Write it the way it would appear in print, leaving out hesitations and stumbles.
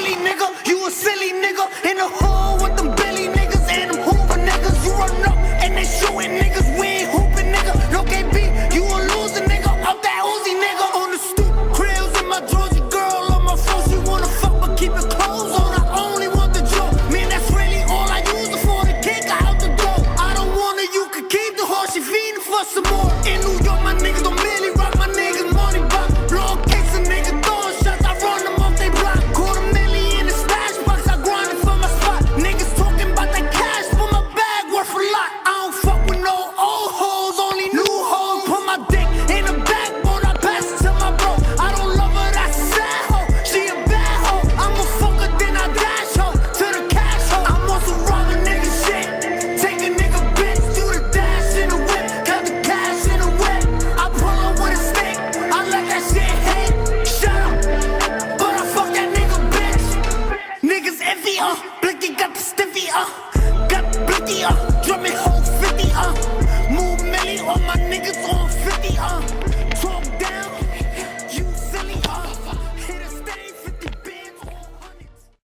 Willy nigga, you a silly nigga. In the hood with them Billy niggas and them Hoover niggas. You run up and they shooting niggas. We ain't hooping nigga. No KB, you a loser nigga. Up that Uzi nigga. On the stoop, krills in my drawers. Your girl on my phone. She wanna fuck but keep it clothes on. I only want the joke. Man, that's really all I use it for. The kick out the door. I don't want her, you can keep the horse. She feeding for some more. In New York, my niggas don't merely rock. My niggas money block. Blow a case of nigga throwing shots. I run them off they block. Quarter million in the stash box. I grind it for my spot. Niggas talking about that cash for my bag worth a lot. I don't fuck with no old hoes, only new hoes. Put my dick in the backbone. I pass it to my bro. I don't love her, that's a sad hoe. She a bad hoe. I'm a fucker, then I dash hoe to the cash hoe. I'm on some robbing nigga shit. Take a nigga bitch, do the dash in the whip. Got the cash in the whip. I pull up with a stick. I let that shit hit. Shut up, but I fuck that nigga bitch. Niggas envy, Blicky got the stiffy, got the blicky, drumming whole 50,